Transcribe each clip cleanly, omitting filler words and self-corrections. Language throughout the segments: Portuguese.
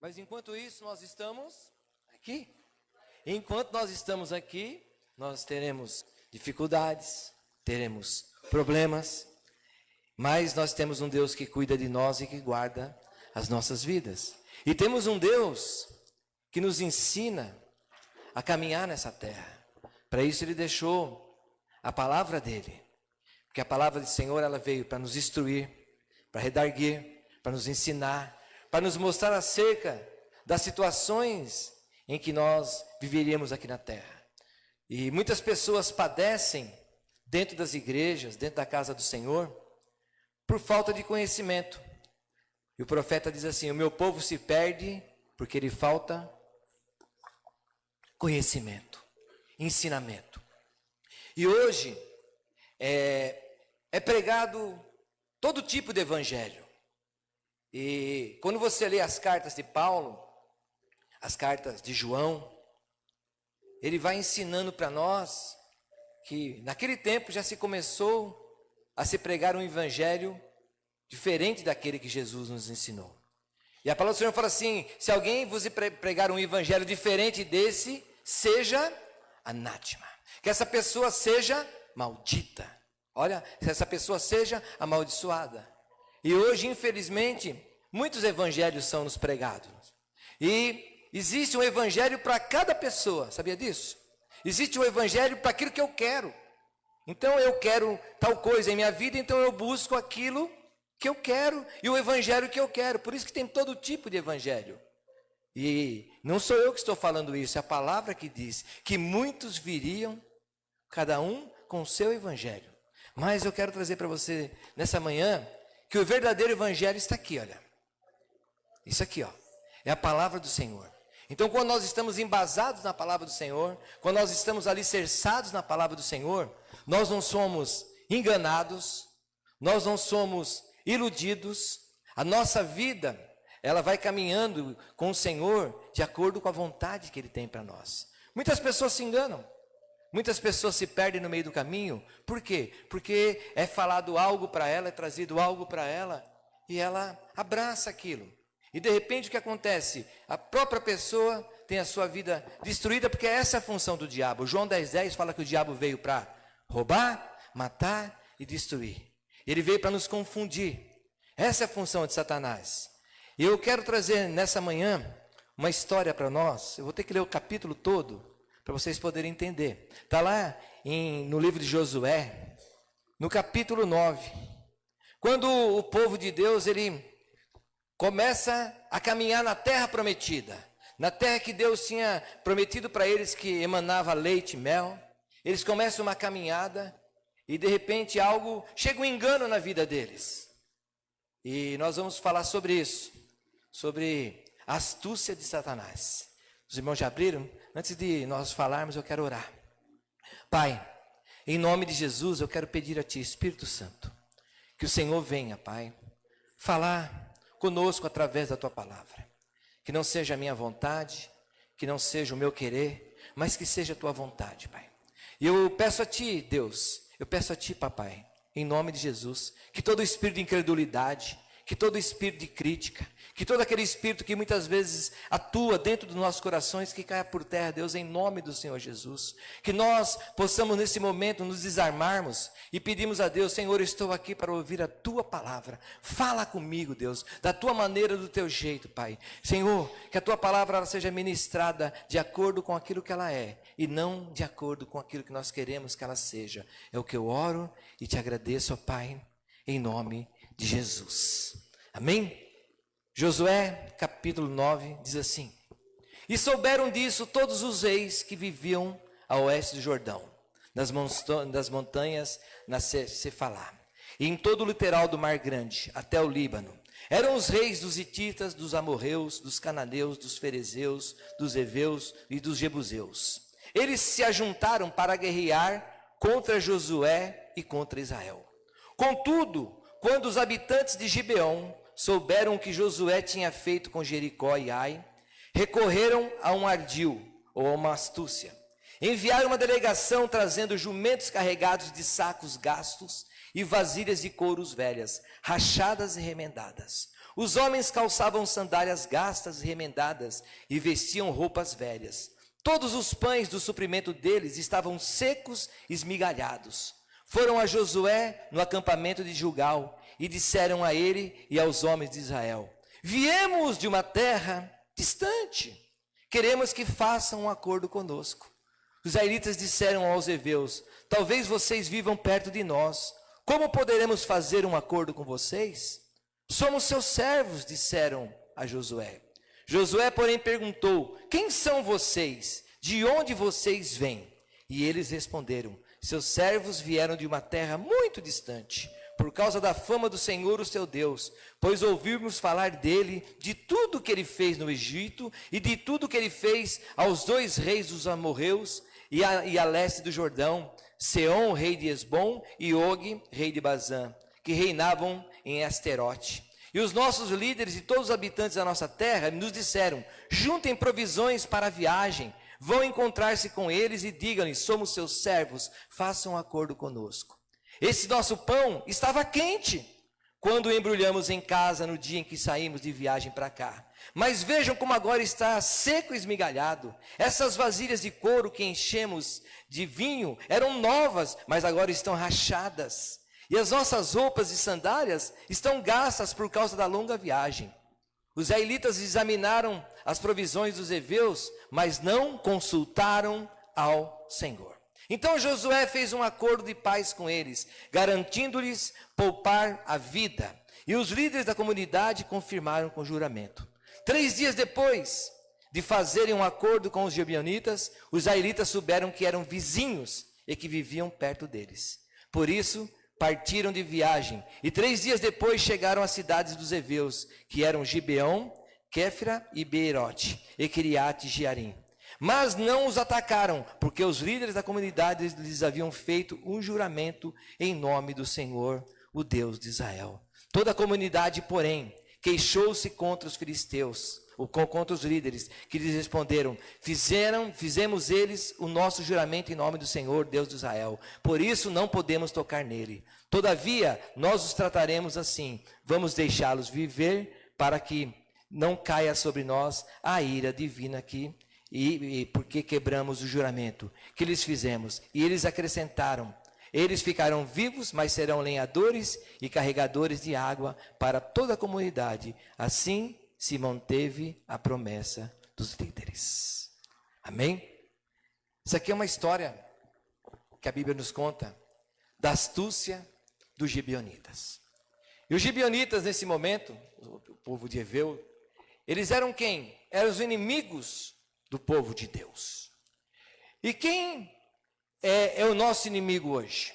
Mas enquanto isso, nós estamos aqui. Enquanto nós estamos aqui, nós teremos dificuldades, teremos problemas, mas nós temos um Deus que cuida de nós e que guarda as nossas vidas. E temos um Deus que nos ensina a caminhar nessa terra. Para isso Ele deixou a palavra dEle. Porque a palavra do Senhor, ela veio para nos instruir, para redarguir, para nos ensinar, para nos mostrar acerca das situações em que nós viveríamos aqui na terra. E muitas pessoas padecem dentro das igrejas, dentro da casa do Senhor, por falta de conhecimento. E o profeta diz assim: o meu povo se perde porque lhe falta conhecimento, ensinamento. E hoje é pregado todo tipo de evangelho. E quando você lê as cartas de Paulo, as cartas de João, ele vai ensinando para nós que naquele tempo já se começou a se pregar um evangelho diferente daquele que Jesus nos ensinou. E a palavra do Senhor fala assim: se alguém vos pregar um evangelho diferente desse, seja anátema. Que essa pessoa seja maldita. Olha, que essa pessoa seja amaldiçoada. E hoje, infelizmente, muitos evangelhos são nos pregados. E existe um evangelho para cada pessoa, sabia disso? Existe um evangelho para aquilo que eu quero. Então eu quero tal coisa em minha vida, então eu busco aquilo que eu quero e o evangelho que eu quero. Por isso que tem todo tipo de evangelho. E não sou eu que estou falando isso, é a palavra que diz que muitos viriam, cada um com o seu evangelho. Mas eu quero trazer para você nessa manhã que o verdadeiro evangelho está aqui, olha. Isso aqui, ó, é a palavra do Senhor. Então, quando nós estamos embasados na palavra do Senhor, quando nós estamos alicerçados na palavra do Senhor, nós não somos enganados, nós não somos iludidos. A nossa vida, ela vai caminhando com o Senhor de acordo com a vontade que Ele tem para nós. Muitas pessoas se enganam, muitas pessoas se perdem no meio do caminho. Por quê? Porque é falado algo para ela, é trazido algo para ela, e ela abraça aquilo. E de repente o que acontece? A própria pessoa tem a sua vida destruída, porque essa é a função do diabo. João 10,10 fala que o diabo veio para roubar, matar e destruir. Ele veio para nos confundir. Essa é a função de Satanás. E eu quero trazer nessa manhã uma história para nós. Eu vou ter que ler o capítulo todo para vocês poderem entender. Está lá no livro de Josué, no capítulo 9. Quando o povo de Deus, ele começa a caminhar na terra prometida, na terra que Deus tinha prometido para eles, que emanava leite e mel. Eles começam uma caminhada e de repente chega um engano na vida deles. E nós vamos falar sobre isso, sobre a astúcia de Satanás. Os irmãos já abriram? Antes de nós falarmos, eu quero orar. Pai, em nome de Jesus, eu quero pedir a Ti, Espírito Santo, que o Senhor venha, Pai, falar conosco através da Tua palavra. Que não seja a minha vontade, que não seja o meu querer, mas que seja a Tua vontade, Pai. E eu peço a Ti, Deus, eu peço a Ti, Papai, em nome de Jesus, que todo espírito de incredulidade, que todo espírito de crítica, que todo aquele espírito que muitas vezes atua dentro dos nossos corações, que caia por terra, Deus, em nome do Senhor Jesus. Que nós possamos nesse momento nos desarmarmos e pedimos a Deus: Senhor, eu estou aqui para ouvir a Tua palavra. Fala comigo, Deus, da Tua maneira, do Teu jeito, Pai. Senhor, que a Tua palavra ela seja ministrada de acordo com aquilo que ela é e não de acordo com aquilo que nós queremos que ela seja. É o que eu oro e Te agradeço, ó Pai, em nome de Jesus. Amém? Josué, capítulo 9, diz assim: e souberam disso todos os reis que viviam a oeste do Jordão, das montanhas na Cefalá, e em todo o litoral do Mar Grande, até o Líbano. Eram os reis dos hititas, dos amorreus, dos cananeus, dos ferezeus, dos heveus e dos jebuseus. Eles se ajuntaram para guerrear contra Josué e contra Israel. Contudo, quando os habitantes de Gibeon souberam o que Josué tinha feito com Jericó e Ai, recorreram a um ardil, ou a uma astúcia. Enviaram uma delegação trazendo jumentos carregados de sacos gastos e vasilhas de couros velhas, rachadas e remendadas. Os homens calçavam sandálias gastas e remendadas e vestiam roupas velhas. Todos os pães do suprimento deles estavam secos e esmigalhados. Foram a Josué no acampamento de Gilgal e disseram a ele e aos homens de Israel: viemos de uma terra distante, queremos que façam um acordo conosco. Os israelitas disseram aos heveus: talvez vocês vivam perto de nós, como poderemos fazer um acordo com vocês? Somos seus servos, disseram a Josué. Josué, porém, perguntou: quem são vocês? De onde vocês vêm? E eles responderam: seus servos vieram de uma terra muito distante, por causa da fama do Senhor, o seu Deus, pois ouvimos falar dele, de tudo que ele fez no Egito, e de tudo que ele fez aos 2 reis dos amorreus, e a leste do Jordão, Seom, rei de Esbom, e Og, rei de Bazã, que reinavam em Asterote. E os nossos líderes e todos os habitantes da nossa terra nos disseram: juntem provisões para a viagem, vão encontrar-se com eles e digam-lhes: somos seus servos, façam um acordo conosco. Esse nosso pão estava quente quando o embrulhamos em casa no dia em que saímos de viagem para cá. Mas vejam como agora está seco e esmigalhado. Essas vasilhas de couro que enchemos de vinho eram novas, mas agora estão rachadas. E as nossas roupas e sandálias estão gastas por causa da longa viagem. Os israelitas examinaram as provisões dos heveus, mas não consultaram ao Senhor. Então Josué fez um acordo de paz com eles, garantindo-lhes poupar a vida. E os líderes da comunidade confirmaram com juramento. 3 dias depois de fazerem um acordo com os gibeonitas, os israelitas souberam que eram vizinhos e que viviam perto deles. Por isso, partiram de viagem, e 3 dias depois chegaram às cidades dos heveus, que eram Gibeão, Kéfira e Beerote, e Kiriate Jearim. Mas não os atacaram, porque os líderes da comunidade lhes haviam feito um juramento em nome do Senhor, o Deus de Israel. Toda a comunidade, porém, queixou-se contra os filisteus, ou contra os líderes, que lhes responderam: fizemos eles o nosso juramento em nome do Senhor, Deus de Israel, por isso não podemos tocar nele. Todavia, nós os trataremos assim, vamos deixá-los viver, para que não caia sobre nós a ira divina aqui, e porque quebramos o juramento que lhes fizemos. E eles acrescentaram: eles ficarão vivos, mas serão lenhadores e carregadores de água para toda a comunidade. Assim se manteve a promessa dos líderes. Amém? Isso aqui é uma história que a Bíblia nos conta da astúcia dos gibeonitas. E os gibeonitas, nesse momento, o povo de Eveu, eles eram quem? Eram os inimigos do povo de Deus. E quem é o nosso inimigo hoje?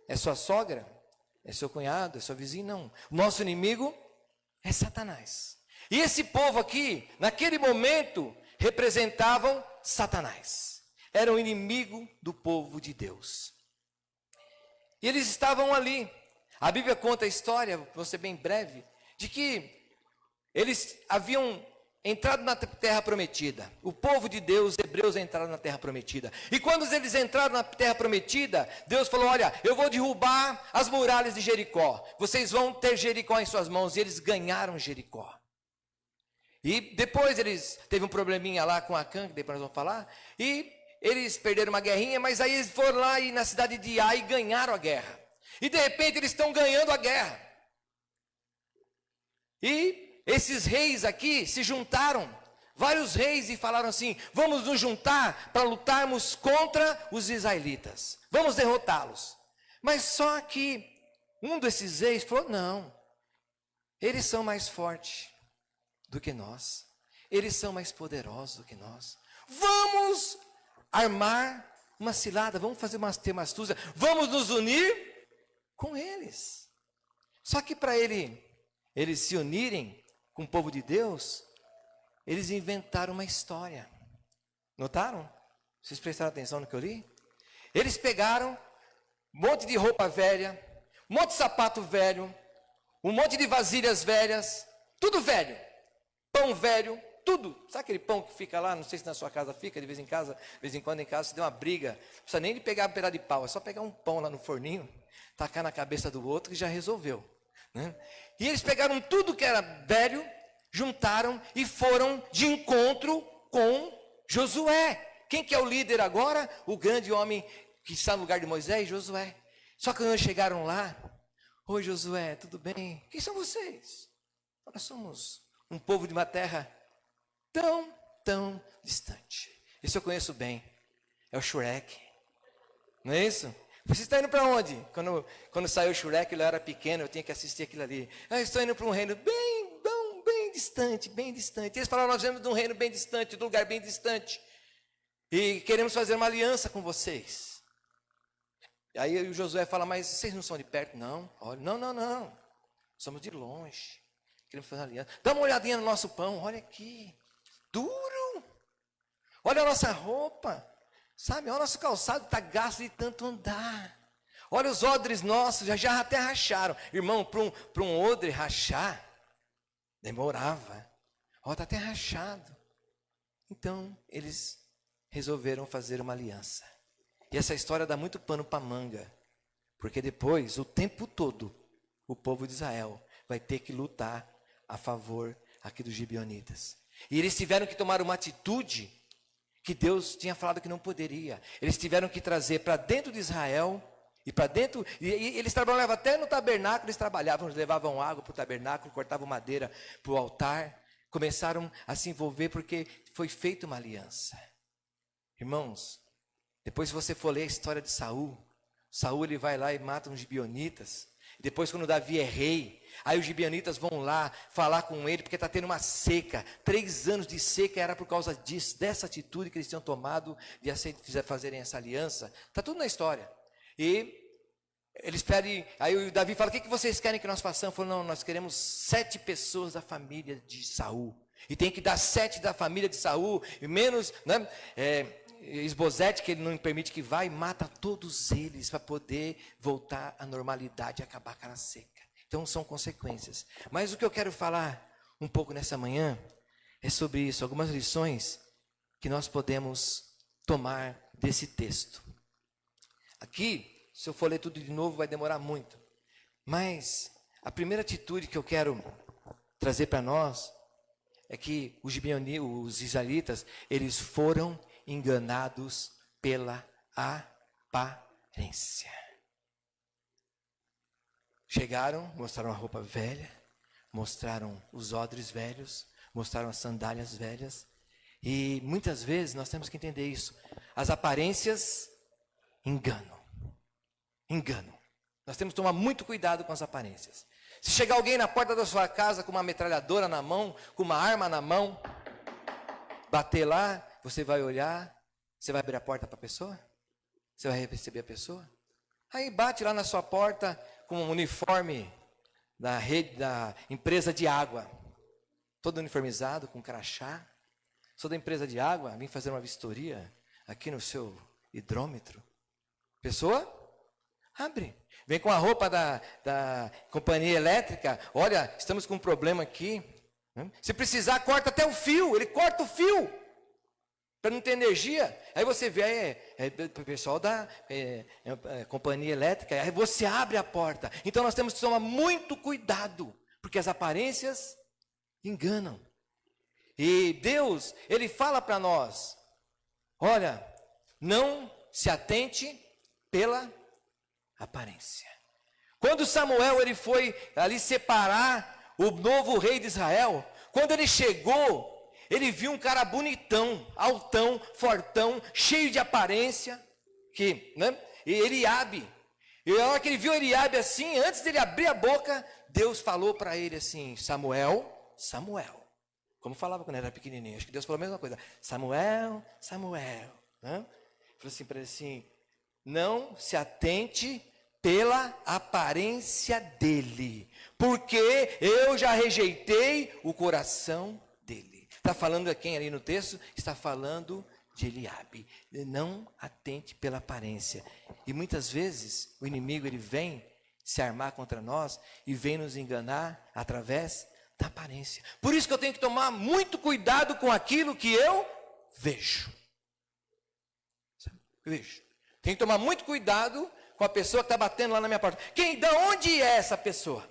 É sua sogra? É seu cunhado? É seu vizinho? Não. O nosso inimigo é Satanás. E esse povo aqui, naquele momento, representavam Satanás. Era o inimigo do povo de Deus. E eles estavam ali. A Bíblia conta a história, vou ser bem breve, de que eles haviam entrado na terra prometida. O povo de Deus, os hebreus, entraram na terra prometida. E quando eles entraram na terra prometida, Deus falou: olha, eu vou derrubar as muralhas de Jericó. Vocês vão ter Jericó em suas mãos. E eles ganharam Jericó. E depois eles teve um probleminha lá com Acã, que depois nós vamos falar. E eles perderam uma guerrinha, mas aí eles foram lá e na cidade de Ai e ganharam a guerra. E de repente eles estão ganhando a guerra. E esses reis aqui se juntaram, vários reis, e falaram assim: vamos nos juntar para lutarmos contra os israelitas. Vamos derrotá-los. Mas só que um desses reis falou: não, eles são mais fortes do que nós. Eles são mais poderosos do que nós. Vamos armar uma cilada, vamos fazer ter uma astúcia, vamos nos unir com eles. Só que para eles se unirem com o povo de Deus, eles inventaram uma história. Notaram? Vocês prestaram atenção no que eu li? Eles pegaram um monte de roupa velha, um monte de sapato velho, um monte de vasilhas velhas, tudo velho. Pão velho, tudo. Sabe aquele pão que fica lá, não sei se na sua casa fica, de vez em quando em casa, se der uma briga, não precisa nem de pegar um pedaço de pau, é só pegar um pão lá no forninho, tacar na cabeça do outro que já resolveu, né? E eles pegaram tudo que era velho, juntaram e foram de encontro com Josué. Quem que é o líder agora? O grande homem que está no lugar de Moisés, Josué. Só que quando chegaram lá, oi Josué, tudo bem? Quem são vocês? Nós somos um povo de uma terra tão distante. Isso eu conheço bem, é o Shrek, não é isso? Você está indo para onde? Quando saiu o Shrek, eu era pequeno, eu tinha que assistir aquilo ali. Eu estou indo para um reino bem distante, bem distante. Eles falaram, nós viemos de um reino bem distante, de um lugar bem distante, e queremos fazer uma aliança com vocês. Aí o Josué fala, mas vocês não são de perto? Não, olha, não, somos de longe, queremos fazer uma aliança. Dá uma olhadinha no nosso pão, olha aqui, duro, olha a nossa roupa, sabe, olha o nosso calçado, está gasto de tanto andar, olha os odres nossos, já até racharam. Irmão, para um odre rachar, demorava, ó, está até rachado. Então, eles resolveram fazer uma aliança. E essa história dá muito pano para manga, porque depois, o tempo todo, o povo de Israel vai ter que lutar a favor aqui dos gibeonitas. E eles tiveram que tomar uma atitude que Deus tinha falado que não poderia. Eles tiveram que trazer para dentro de Israel, e para dentro, e eles trabalhavam até no tabernáculo, eles levavam água para o tabernáculo, cortavam madeira para o altar, começaram a se envolver porque foi feita uma aliança. Irmãos, depois se você for ler a história de Saul ele vai lá e mata uns gibeonitas. Depois quando Davi é rei, aí os gibeonitas vão lá falar com ele, porque está tendo uma seca, 3 anos de seca, era por causa disso, dessa atitude que eles tinham tomado, de fazerem essa aliança, está tudo na história. E eles pedem, aí o Davi fala, o que vocês querem que nós façamos? Falou, não, nós queremos 7 pessoas da família de Saul, e tem que dar 7 da família de Saul, e menos, né, Esbozete, que ele não permite que vá, e mata todos eles, para poder voltar à normalidade, e acabar com aquela seca. Então são consequências, mas o que eu quero falar um pouco nessa manhã, é sobre isso, algumas lições, que nós podemos tomar desse texto. Aqui, se eu for ler tudo de novo, vai demorar muito. Mas a primeira atitude que eu quero trazer para nós é que os israelitas, eles foram enganados pela aparência. Chegaram, mostraram a roupa velha, mostraram os odres velhos, mostraram as sandálias velhas. E muitas vezes nós temos que entender isso. As aparências enganam. Nós temos que tomar muito cuidado com as aparências. Se chegar alguém na porta da sua casa com uma metralhadora na mão, com uma arma na mão, bater lá, você vai olhar, você vai abrir a porta para a pessoa? Você vai receber a pessoa? Aí bate lá na sua porta com um uniforme da empresa de água, todo uniformizado, com crachá. Sou da empresa de água, vim fazer uma vistoria aqui no seu hidrômetro. Pessoa? Abre. Vem com a roupa da companhia elétrica. Olha, estamos com um problema aqui. Se precisar, corta até o fio. Ele corta o fio para não ter energia. Aí você vê, o pessoal da companhia elétrica. Aí você abre a porta. Então nós temos que tomar muito cuidado, porque as aparências enganam. E Deus, Ele fala para nós, olha, não se atente pela aparência. Quando Samuel ele foi ali separar o novo rei de Israel, quando ele chegou, ele viu um cara bonitão, altão, fortão, cheio de aparência, e Eliabe. E a hora que ele viu Eliabe assim, antes dele abrir a boca, Deus falou para ele assim, Samuel, como falava quando ele era pequenininho, acho que Deus falou a mesma coisa, Samuel, falou assim para ele assim, não se atente pela aparência dele, porque eu já rejeitei o coração dele. Está falando a quem ali no texto? Está falando de Eliabe. Não atente pela aparência. E muitas vezes o inimigo ele vem se armar contra nós e vem nos enganar através da aparência. Por isso que eu tenho que tomar muito cuidado com aquilo que eu vejo. Vejo. Tenho que tomar muito cuidado com a pessoa que está batendo lá na minha porta. Da onde é essa pessoa?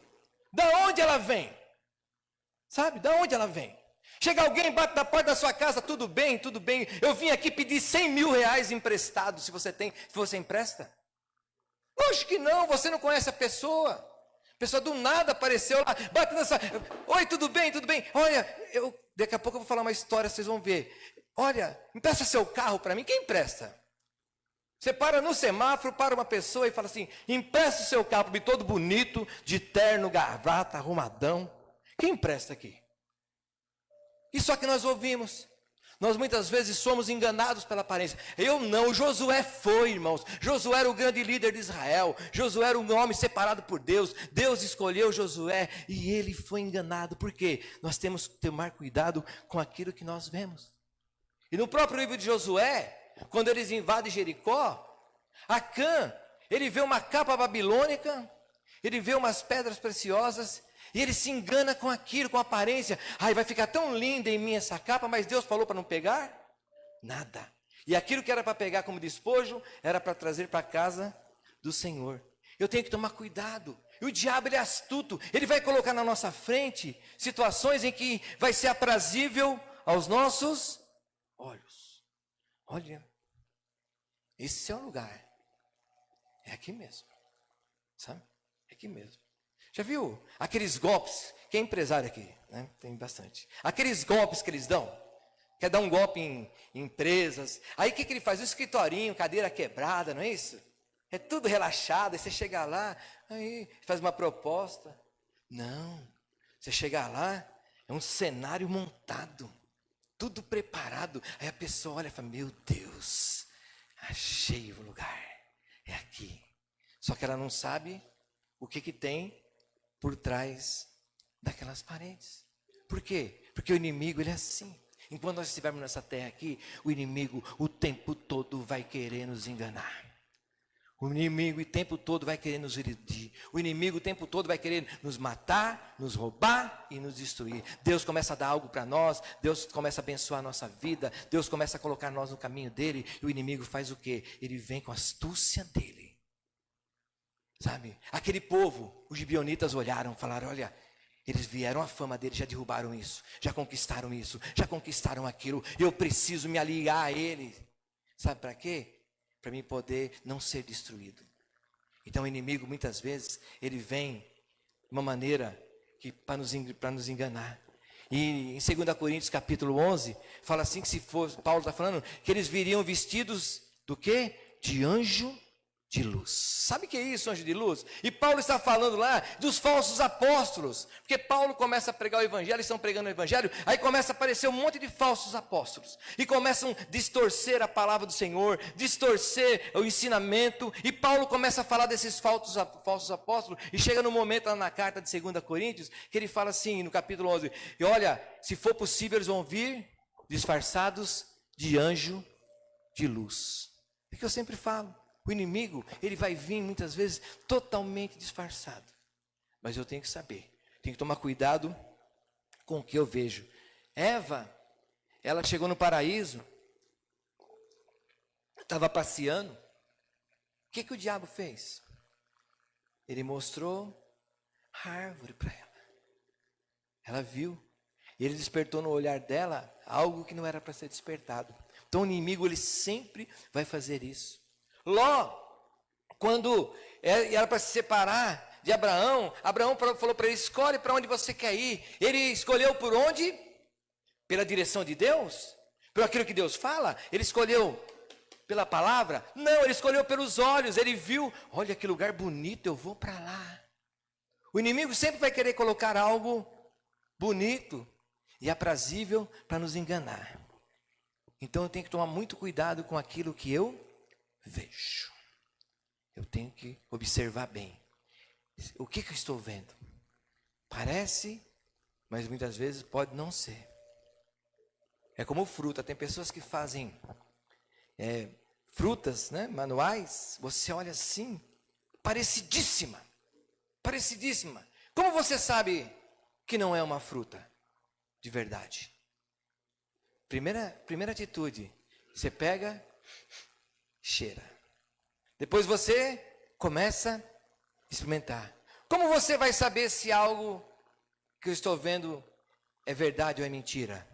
Da onde ela vem? Sabe, da onde ela vem? Chega alguém, bate na porta da sua casa, tudo bem, tudo bem. Eu vim aqui pedir 100 mil reais emprestado, se você empresta. Lógico que não, você não conhece a pessoa. A pessoa do nada apareceu lá, bate nessa... Oi, tudo bem, tudo bem? Olha, daqui a pouco eu vou falar uma história, vocês vão ver. Olha, empresta seu carro para mim. Quem empresta? Você para no semáforo, para uma pessoa e fala assim, empresta o seu carro para mim, todo bonito, de terno, gravata, arrumadão. Quem empresta aqui? E só que nós ouvimos. Nós muitas vezes somos enganados pela aparência. Eu não, Josué foi, irmãos. Josué era o grande líder de Israel. Josué era um homem separado por Deus. Deus escolheu Josué e ele foi enganado. Por quê? Nós temos que tomar cuidado com aquilo que nós vemos. E no próprio livro de Josué, quando eles invadem Jericó, Acã, ele vê uma capa babilônica, ele vê umas pedras preciosas, e ele se engana com aquilo, com a aparência. Ai, vai ficar tão linda em mim essa capa, mas Deus falou para não pegar? Nada. E aquilo que era para pegar como despojo, era para trazer para a casa do Senhor. Eu tenho que tomar cuidado. E o diabo, ele é astuto. Ele vai colocar na nossa frente situações em que vai ser aprazível aos nossos olhos. Olha, esse é o lugar. É aqui mesmo. Sabe? É aqui mesmo. Já viu aqueles golpes? Quem é empresário aqui? Né? Tem bastante. Aqueles golpes que eles dão. Quer dar um golpe em empresas. Aí o que ele faz? Um escritorinho, cadeira quebrada, não é isso? É tudo relaxado. Aí você chega lá, aí faz uma proposta. Não. Você chega lá, é um cenário montado. Tudo preparado. Aí a pessoa olha e fala, meu Deus, achei o lugar. É aqui. Só que ela não sabe o que tem por trás daquelas paredes. Por quê? Porque o inimigo, ele é assim. Enquanto nós estivermos nessa terra aqui, o inimigo o tempo todo vai querer nos enganar. O inimigo o tempo todo vai querer nos iludir. O inimigo o tempo todo vai querer nos matar, nos roubar e nos destruir. Deus começa a dar algo para nós, Deus começa a abençoar a nossa vida, Deus começa a colocar nós no caminho dele, e o inimigo faz o quê? Ele vem com a astúcia dele. Sabe, aquele povo, os gibeonitas olharam, falaram, olha, eles vieram a fama deles, já derrubaram isso, já conquistaram aquilo, eu preciso me aliar a eles. Sabe para quê? Para mim poder não ser destruído. Então o inimigo muitas vezes, ele vem de uma maneira que para nos enganar. E em 2 Coríntios capítulo 11, fala assim que se for, Paulo está falando, que eles viriam vestidos do quê? De anjo de luz. Sabe o que é isso, anjo de luz? E Paulo está falando lá dos falsos apóstolos, porque Paulo começa a pregar o evangelho, eles estão pregando o evangelho, aí começa a aparecer um monte de falsos apóstolos, e começam a distorcer a palavra do Senhor, distorcer o ensinamento, e Paulo começa a falar desses falsos apóstolos, e chega no momento lá na carta de 2 Coríntios, que ele fala assim, no capítulo 11, e olha, se for possível eles vão vir disfarçados de anjo de luz. É que eu sempre falo, o inimigo, ele vai vir muitas vezes totalmente disfarçado. Mas eu tenho que saber, tenho que tomar cuidado com o que eu vejo. Eva, ela chegou no paraíso, estava passeando. O que o diabo fez? Ele mostrou a árvore para ela. Ela viu. Ele despertou no olhar dela algo que não era para ser despertado. Então o inimigo, ele sempre vai fazer isso. Ló, quando era para se separar de Abraão, Abraão falou para ele, escolhe para onde você quer ir. Ele escolheu por onde? Pela direção de Deus? Por aquilo que Deus fala? Ele escolheu pela palavra? Não, ele escolheu pelos olhos. Ele viu, olha que lugar bonito, eu vou para lá. O inimigo sempre vai querer colocar algo bonito e aprazível para nos enganar. Então eu tenho que tomar muito cuidado com aquilo que eu vejo. Eu tenho que observar bem. O que eu estou vendo? Parece, mas muitas vezes pode não ser. É como fruta. Tem pessoas que fazem frutas, né, manuais. Você olha assim, parecidíssima. Como você sabe que não é uma fruta de verdade? Primeira atitude, você pega, cheira. Depois você começa a experimentar. Como você vai saber se algo que eu estou vendo é verdade ou é mentira?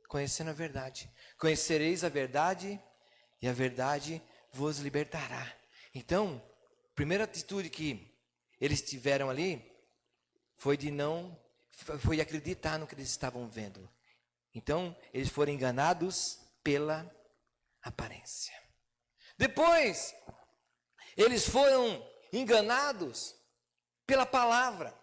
Conhecendo a verdade. Conhecereis a verdade e a verdade vos libertará. Então, a primeira atitude que eles tiveram ali foi de acreditar no que eles estavam vendo. Então, eles foram enganados pela aparência. Depois, eles foram enganados pela palavra.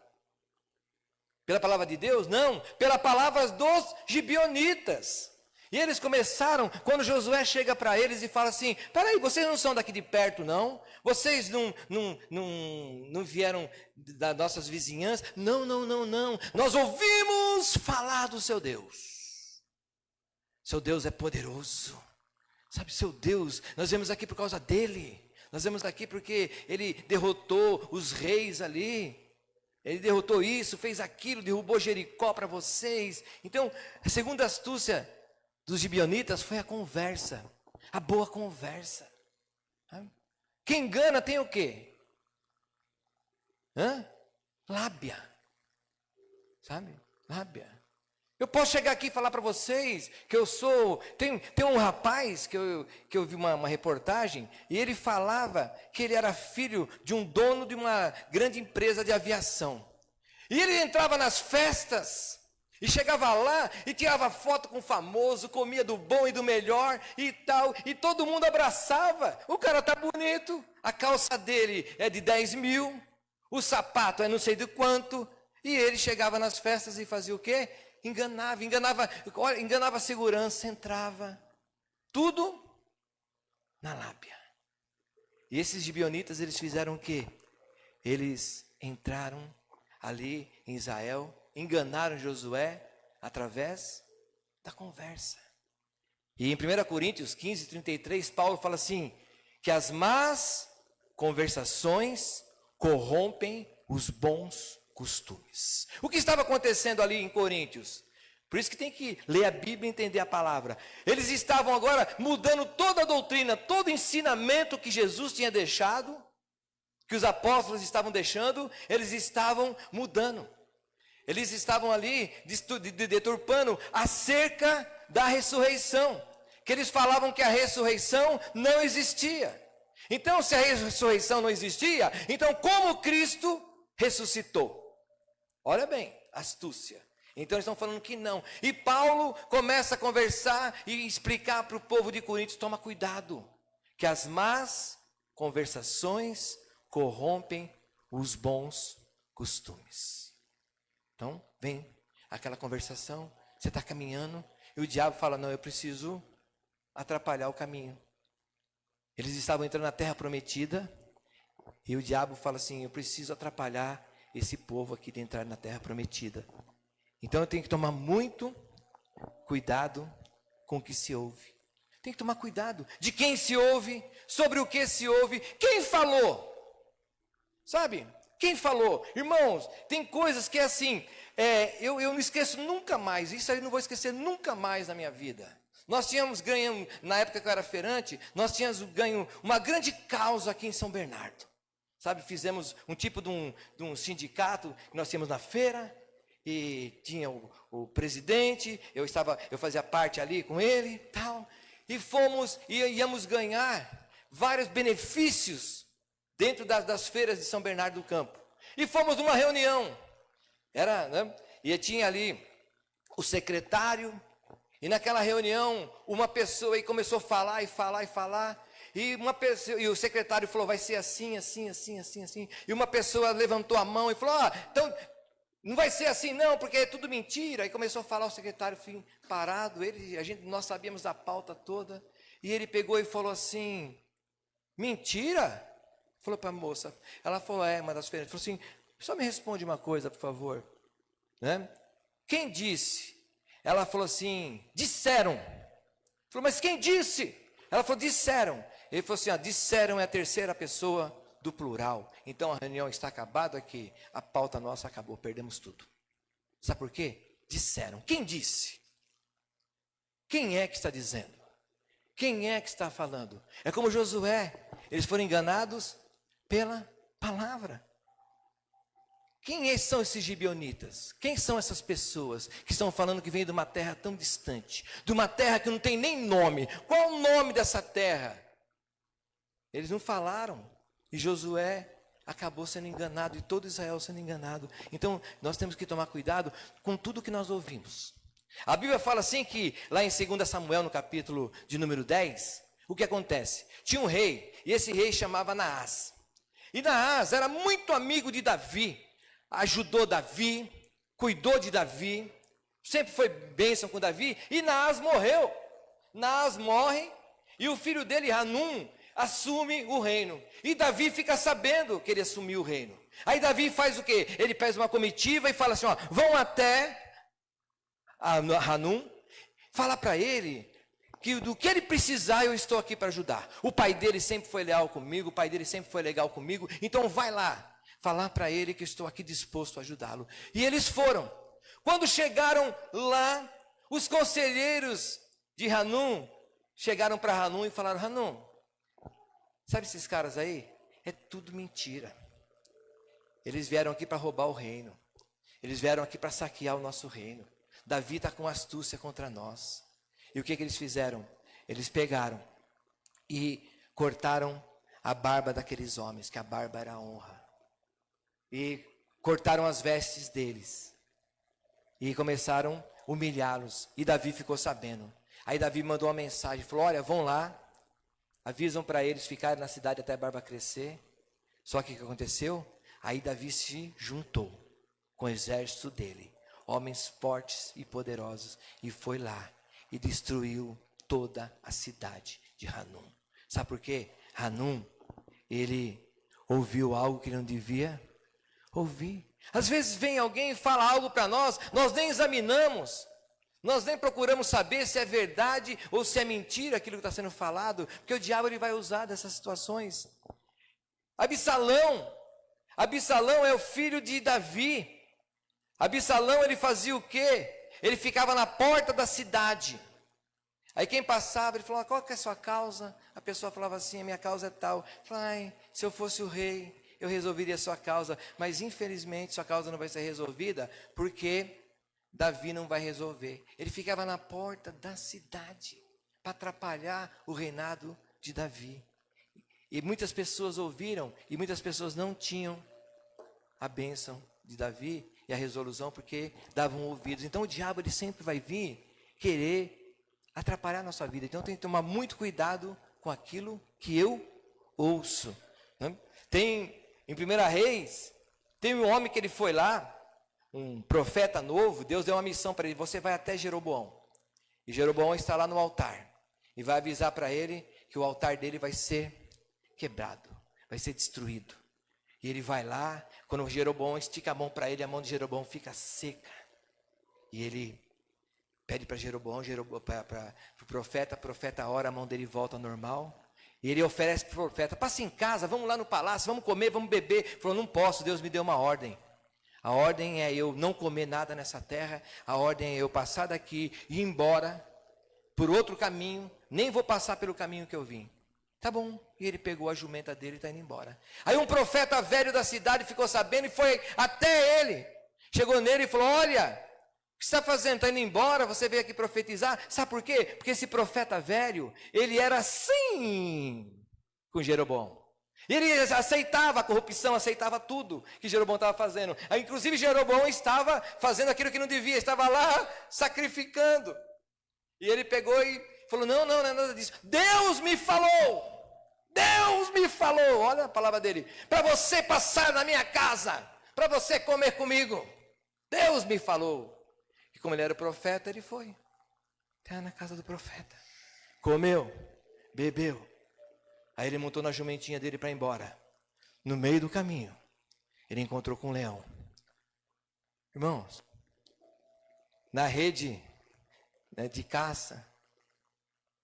Pela palavra de Deus? Não, pela palavra dos gibeonitas. E eles começaram, quando Josué chega para eles e fala assim: peraí, vocês não são daqui de perto não? Vocês não vieram das nossas vizinhanças? Não. Nós ouvimos falar do seu Deus. Seu Deus é poderoso. Sabe, seu Deus, nós viemos aqui por causa dele. Nós viemos aqui porque ele derrotou os reis ali. Ele derrotou isso, fez aquilo, derrubou Jericó para vocês. Então, a segunda astúcia dos gibeonitas foi a conversa. A boa conversa. Quem engana tem o quê? Lábia. Sabe? Lábia. Eu posso chegar aqui e falar para vocês que eu sou... Tem um rapaz que eu vi uma reportagem, e ele falava que ele era filho de um dono de uma grande empresa de aviação. E ele entrava nas festas, e chegava lá, e tirava foto com o famoso, comia do bom e do melhor, e tal, e todo mundo abraçava. O cara tá bonito, a calça dele é de 10 mil, o sapato é não sei de quanto, e ele chegava nas festas e fazia o quê? Enganava a segurança, entrava, tudo na lábia. E esses gibeonitas, eles fizeram o quê? Eles entraram ali em Israel, enganaram Josué através da conversa. E em 1 Coríntios 15, 33, Paulo fala assim, que as más conversações corrompem os bons costumes. O que estava acontecendo ali em Coríntios? Por isso que tem que ler a Bíblia e entender a palavra. Eles estavam agora mudando toda a doutrina, todo o ensinamento que Jesus tinha deixado, que os apóstolos estavam deixando, eles estavam mudando. Eles estavam ali deturpando acerca da ressurreição. Que eles falavam que a ressurreição não existia. Então, se a ressurreição não existia, então como Cristo ressuscitou? Olha bem, astúcia. Então eles estão falando que não. E Paulo começa a conversar e explicar para o povo de Coríntios: toma cuidado, que as más conversações corrompem os bons costumes. Então, vem aquela conversação, você está caminhando, e o diabo fala: não, eu preciso atrapalhar o caminho. Eles estavam entrando na terra prometida, e o diabo fala assim: eu preciso atrapalhar esse povo aqui de entrar na terra prometida. Então eu tenho que tomar muito cuidado com o que se ouve. Tem que tomar cuidado de quem se ouve, sobre o que se ouve, quem falou. Sabe? Quem falou? Irmãos, tem coisas que é assim, eu não esqueço nunca mais, isso aí eu não vou esquecer nunca mais na minha vida. Nós tínhamos ganho, na época que eu era feirante, nós tínhamos ganho uma grande causa aqui em São Bernardo. Sabe, fizemos um tipo de um sindicato que nós tínhamos na feira, e tinha o presidente, eu fazia parte ali com ele, tal, e íamos ganhar vários benefícios dentro das feiras de São Bernardo do Campo. E fomos numa reunião, e tinha ali o secretário, e naquela reunião uma pessoa aí começou a falar, e o secretário falou: vai ser assim, e uma pessoa levantou a mão e falou: então não vai ser assim não, porque é tudo mentira. Aí começou a falar, o secretário parado, nós sabíamos da pauta toda, e ele pegou e falou assim: mentira? Falou para a moça, ela falou, uma das feiras, falou assim: só me responde uma coisa, por favor, né? Quem disse? Ela falou assim: disseram. Falou: mas quem disse? Ela falou: disseram. Ele falou assim: disseram é a terceira pessoa do plural. Então a reunião está acabada aqui, a pauta nossa acabou, perdemos tudo. Sabe por quê? Disseram. Quem disse? Quem é que está dizendo? Quem é que está falando? É como Josué, eles foram enganados pela palavra. Quem são esses gibeonitas? Quem são essas pessoas que estão falando que vêm de uma terra tão distante? De uma terra que não tem nem nome. Qual o nome dessa terra? Eles não falaram. E Josué acabou sendo enganado e todo Israel sendo enganado. Então nós temos que tomar cuidado com tudo que nós ouvimos. A Bíblia fala assim que lá em 2 Samuel, no capítulo de número 10, o que acontece? Tinha um rei, e esse rei chamava Naás. E Naás era muito amigo de Davi, ajudou Davi, cuidou de Davi, sempre foi bênção com Davi, e Naás morreu. Naás morre, e o filho dele, Hanum, assume o reino. E Davi fica sabendo que ele assumiu o reino. Aí Davi faz o quê? Ele faz uma comitiva e fala assim, ó, vão até Hanum, fala para ele que do que ele precisar eu estou aqui para ajudar. O pai dele sempre foi leal comigo, o pai dele sempre foi legal comigo, então vai lá, falar para ele que estou aqui disposto a ajudá-lo. E eles foram. Quando chegaram lá, os conselheiros de Hanum chegaram para Hanum e falaram, Hanum, sabe esses caras aí? É tudo mentira. Eles vieram aqui para roubar o reino. Eles vieram aqui para saquear o nosso reino. Davi está com astúcia contra nós. E o que eles fizeram? Eles pegaram e cortaram a barba daqueles homens, que a barba era a honra. E cortaram as vestes deles. E começaram a humilhá-los. E Davi ficou sabendo. Aí Davi mandou uma mensagem, falou, olha, vão lá, avisam para eles ficarem na cidade até a barba crescer. Só que o que aconteceu? Aí Davi se juntou com o exército dele, homens fortes e poderosos, e foi lá e destruiu toda a cidade de Hanum. Sabe por quê? Hanum, ele ouviu algo que não devia ouvir. Às vezes vem alguém e fala algo para nós, nós nem examinamos, nós nem procuramos saber se é verdade ou se é mentira aquilo que está sendo falado, porque o diabo ele vai usar dessas situações. Absalão é o filho de Davi. Absalão, ele fazia o quê? Ele ficava na porta da cidade. Aí quem passava, ele falava, qual que é a sua causa? A pessoa falava assim, a minha causa é tal. Falava, se eu fosse o rei, eu resolveria a sua causa. Mas infelizmente sua causa não vai ser resolvida, porque Davi não vai resolver. Ele ficava na porta da cidade, para atrapalhar o reinado de Davi. E muitas pessoas ouviram, e muitas pessoas não tinham a bênção de Davi e a resolução, porque davam ouvidos. Então o diabo ele sempre vai vir querer atrapalhar a nossa vida. Então tem que tomar muito cuidado com aquilo que eu ouço. Tem em 1 Reis, tem um homem que ele foi lá, um profeta novo, Deus deu uma missão para ele, você vai até Jeroboão. E Jeroboão está lá no altar. E vai avisar para ele que o altar dele vai ser quebrado, vai ser destruído. E ele vai lá, quando Jeroboão estica a mão para ele, a mão de Jeroboão fica seca. E ele pede para Jeroboão, para o profeta ora, a mão dele volta ao normal. E ele oferece para o profeta, passa em casa, vamos lá no palácio, vamos comer, vamos beber. Ele falou, não posso, Deus me deu uma ordem. A ordem é eu não comer nada nessa terra, a ordem é eu passar daqui e ir embora por outro caminho, nem vou passar pelo caminho que eu vim. Tá bom, e ele pegou a jumenta dele e está indo embora. Aí um profeta velho da cidade ficou sabendo e foi até ele. Chegou nele e falou, olha, o que você está fazendo? Está indo embora? Você veio aqui profetizar? Sabe por quê? Porque esse profeta velho, ele era assim com Jeroboão. Ele aceitava a corrupção, aceitava tudo que Jeroboão estava fazendo. Aí, inclusive Jeroboão estava fazendo aquilo que não devia, estava lá sacrificando. E ele pegou e falou, não é nada disso. Deus me falou, olha a palavra dele, para você passar na minha casa, para você comer comigo. Deus me falou. E como ele era profeta, ele foi até na casa do profeta. Comeu, bebeu. Aí ele montou na jumentinha dele para ir embora. No meio do caminho, ele encontrou com um leão. Irmãos, na rede de caça,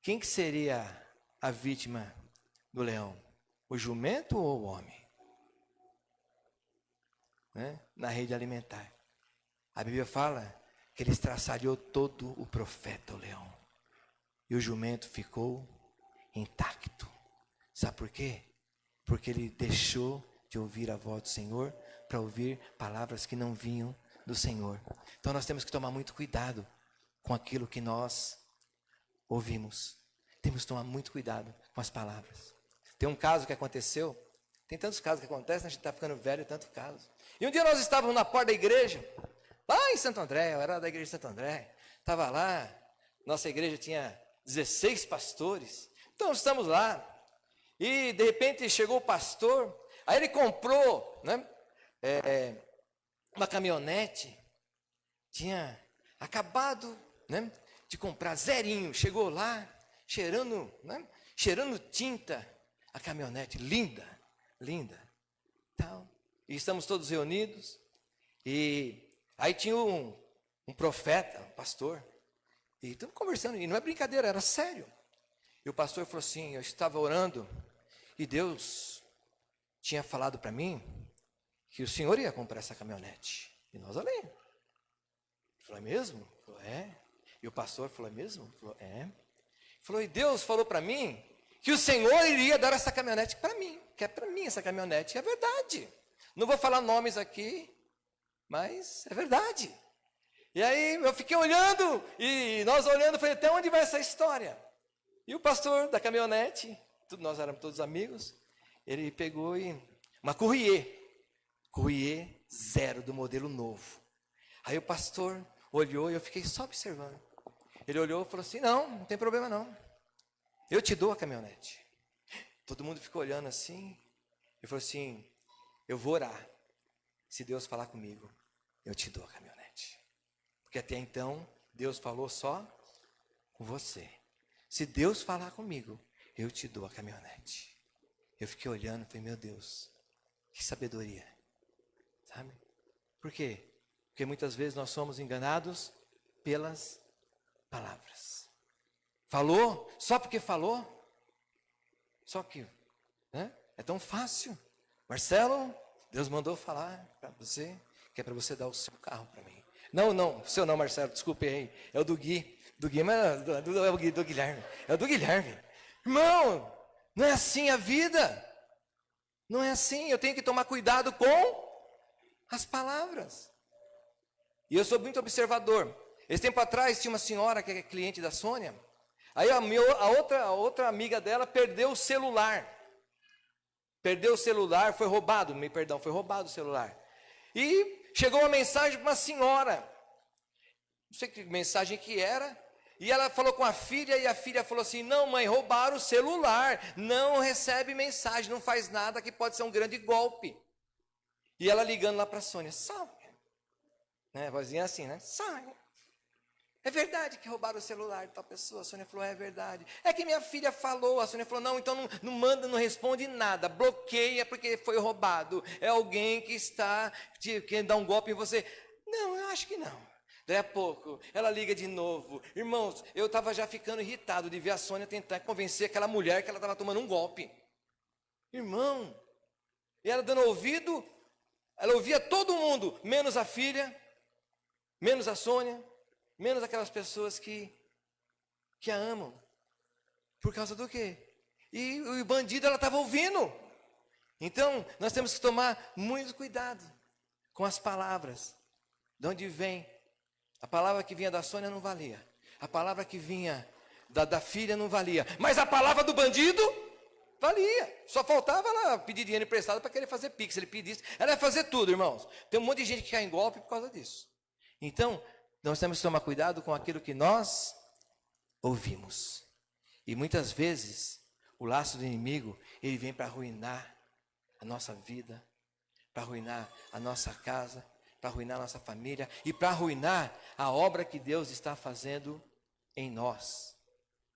quem que seria a vítima do leão? O jumento ou o homem? né, na rede alimentar. A Bíblia fala que ele estraçalhou todo o profeta, o leão. E o jumento ficou intacto. Sabe por quê? Porque ele deixou de ouvir a voz do Senhor para ouvir palavras que não vinham do Senhor. Então nós temos que tomar muito cuidado com aquilo que nós ouvimos. Temos que tomar muito cuidado com as palavras. Tem um caso que aconteceu, tem tantos casos que acontecem, a gente está ficando velho, tanto caso. E um dia nós estávamos na porta da igreja, lá em Santo André, eu era da igreja de Santo André, estava lá, nossa igreja tinha 16 pastores, então estamos lá, e de repente chegou o pastor, aí ele comprou, né, uma caminhonete, tinha acabado, né, de comprar, zerinho, chegou lá, cheirando, né, cheirando tinta, a caminhonete, linda, tal, e estamos todos reunidos, e aí tinha um profeta, um pastor, e estamos conversando, e não é brincadeira, era sério, e o pastor falou assim, eu estava orando, e Deus tinha falado para mim, que o senhor ia comprar essa caminhonete, e nós ali, ele falou, é mesmo? Ele falou, é, e o pastor falou, é mesmo? Ele falou, é, ele falou, e Deus falou para mim, que o Senhor iria dar essa caminhonete para mim, que é para mim essa caminhonete, é verdade. Não vou falar nomes aqui, mas é verdade. E aí eu fiquei olhando, e nós olhando, falei, até onde vai essa história? E o pastor da caminhonete, nós éramos todos amigos, ele pegou uma Courrier 0 do modelo novo. Aí o pastor olhou e eu fiquei só observando. Ele olhou e falou assim, não tem problema não. Eu te dou a caminhonete. Todo mundo ficou olhando assim. Ele falou assim, eu vou orar. Se Deus falar comigo, eu te dou a caminhonete. Porque até então, Deus falou só com você. Se Deus falar comigo, eu te dou a caminhonete. Eu fiquei olhando e falei, meu Deus, que sabedoria. Sabe? Por quê? Porque muitas vezes nós somos enganados pelas palavras. Falou, só porque falou, só que, né, é tão fácil. Marcelo, Deus mandou falar para você, que é para você dar o seu carro para mim. Não, o seu não, Marcelo, desculpe aí, é o do Gui, mas é do Guilherme, é o do Guilherme. Irmão, não é assim a vida, não é assim, eu tenho que tomar cuidado com as palavras. E eu sou muito observador. Esse tempo atrás tinha uma senhora que é cliente da Sônia. Aí a outra amiga dela perdeu o celular. Foi roubado o celular. E chegou uma mensagem para uma senhora. Não sei que mensagem que era. E ela falou com a filha, e a filha falou assim, não mãe, roubaram o celular. Não recebe mensagem, não faz nada, que pode ser um grande golpe. E ela ligando lá para a Sônia, Sônia. Né, vozinha assim, né? Sônia. É verdade que roubaram o celular de tal pessoa? A Sônia falou, é verdade. É que minha filha falou, a Sônia falou, não, então não manda, não responde nada, bloqueia porque foi roubado. É alguém que está querendo dar um golpe em você. Não, eu acho que não. Daí a pouco, ela liga de novo. Irmãos, eu estava já ficando irritado de ver a Sônia tentar convencer aquela mulher que ela estava tomando um golpe. Irmão, e ela dando ouvido, ela ouvia todo mundo, menos a filha, menos a Sônia, menos aquelas pessoas que a amam. Por causa do quê? E o bandido ela estava ouvindo. Então, nós temos que tomar muito cuidado com as palavras. De onde vem? A palavra que vinha da Sônia não valia. A palavra que vinha da filha não valia. Mas a palavra do bandido valia. Só faltava ela pedir dinheiro emprestado para querer fazer pix. Ele pedisse, ela ia fazer tudo, irmãos. Tem um monte de gente que cai em golpe por causa disso. Então, nós temos que tomar cuidado com aquilo que nós ouvimos. E muitas vezes, o laço do inimigo, ele vem para arruinar a nossa vida, para arruinar a nossa casa, para arruinar a nossa família e para arruinar a obra que Deus está fazendo em nós.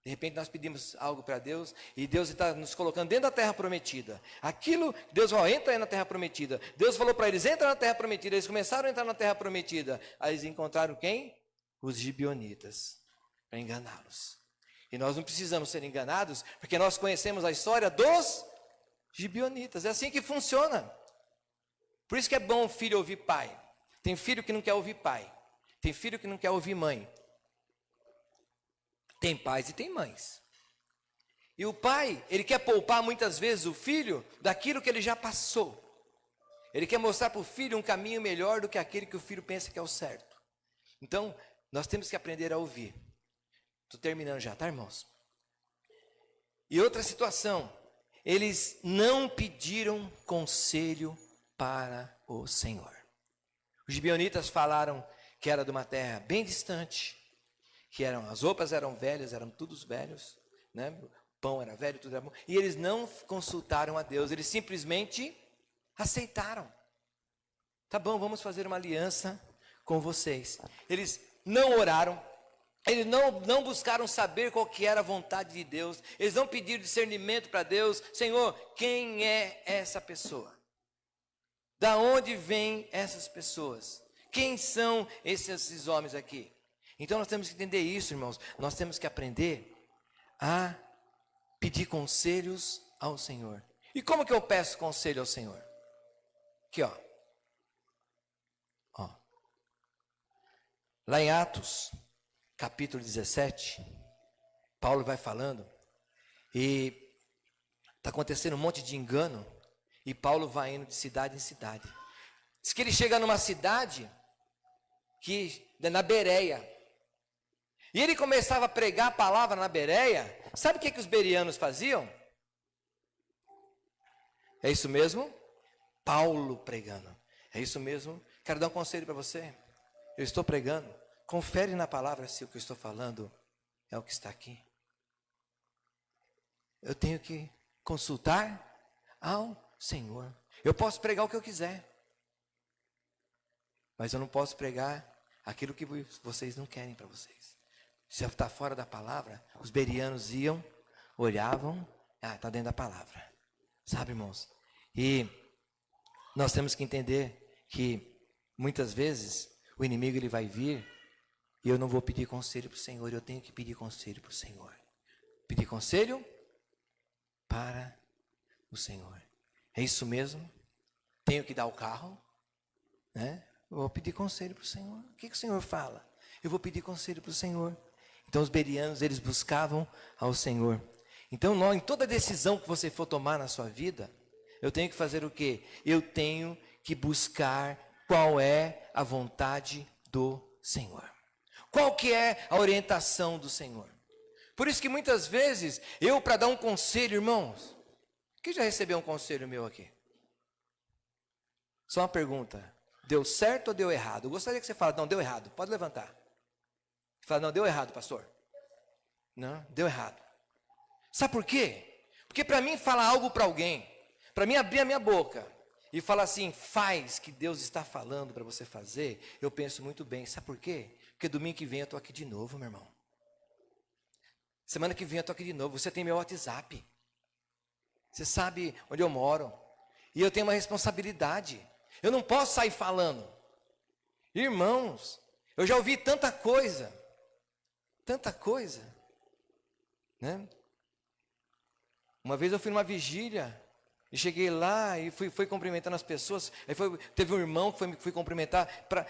De repente nós pedimos algo para Deus e Deus está nos colocando dentro da terra prometida. Aquilo, Deus falou, entra aí na terra prometida. Deus falou para eles, entra na terra prometida. Eles começaram a entrar na terra prometida. Aí eles encontraram quem? Os gibeonitas, para enganá-los. E nós não precisamos ser enganados, porque nós conhecemos a história dos gibeonitas. É assim que funciona. Por isso que é bom o filho ouvir pai. Tem filho que não quer ouvir pai. Tem filho que não quer ouvir mãe. Tem pais e tem mães. E o pai, ele quer poupar muitas vezes o filho daquilo que ele já passou. Ele quer mostrar para o filho um caminho melhor do que aquele que o filho pensa que é o certo. Então, nós temos que aprender a ouvir. Estou terminando já, tá, irmãos? E outra situação, eles não pediram conselho para o Senhor. Os gibeonitas falaram que era de uma terra bem distante, que as roupas eram velhas, eram todos velhos, né? O pão era velho, tudo era bom. E eles não consultaram a Deus, eles simplesmente aceitaram. Tá bom, vamos fazer uma aliança com vocês. Eles não oraram, eles não buscaram saber qual que era a vontade de Deus, eles não pediram discernimento para Deus. Senhor, quem é essa pessoa? Da onde vêm essas pessoas? Quem são esses homens aqui? Então nós temos que entender isso, irmãos. Nós temos que aprender a pedir conselhos ao Senhor. E como que eu peço conselho ao Senhor? Aqui, ó. Lá em Atos, capítulo 17, Paulo vai falando, e está acontecendo um monte de engano, e Paulo vai indo de cidade em cidade. Diz que ele chega numa cidade, na Bereia, e ele começava a pregar a palavra na Bereia. Sabe o que os bereanos faziam? É isso mesmo? Paulo pregando. É isso mesmo? Quero dar um conselho para você. Eu estou pregando. Confere na palavra se o que eu estou falando é o que está aqui. Eu tenho que consultar ao Senhor. Eu posso pregar o que eu quiser, mas eu não posso pregar aquilo que vocês não querem para vocês. Se está fora da palavra, os bereanos iam, olhavam, está dentro da palavra. Sabe, irmãos? E nós temos que entender que muitas vezes o inimigo ele vai vir e eu não vou pedir conselho para o Senhor, eu tenho que pedir conselho para o Senhor. Pedir conselho para o Senhor. É isso mesmo? Tenho que dar o carro, né? Eu vou pedir conselho para o Senhor. O que o Senhor fala? Eu vou pedir conselho para o Senhor. Então os bereanos, eles buscavam ao Senhor. Então, em toda decisão que você for tomar na sua vida, eu tenho que fazer o quê? Eu tenho que buscar qual é a vontade do Senhor. Qual que é a orientação do Senhor? Por isso que muitas vezes, para dar um conselho, irmãos, quem já recebeu um conselho meu aqui? Só uma pergunta, deu certo ou deu errado? Eu gostaria que você falasse, não, deu errado, pode levantar. Fala, não, deu errado, pastor. Não, deu errado. Sabe por quê? Porque para mim falar algo para alguém, para mim abrir a minha boca e falar assim, faz que Deus está falando para você fazer, eu penso muito bem. Sabe por quê? Porque domingo que vem eu estou aqui de novo, meu irmão. Semana que vem eu estou aqui de novo. Você tem meu WhatsApp. Você sabe onde eu moro. E eu tenho uma responsabilidade. Eu não posso sair falando. Irmãos, eu já ouvi tanta coisa. Tanta coisa. Né? Uma vez eu fui numa vigília. E cheguei lá e fui cumprimentando as pessoas. Aí teve um irmão que fui cumprimentar.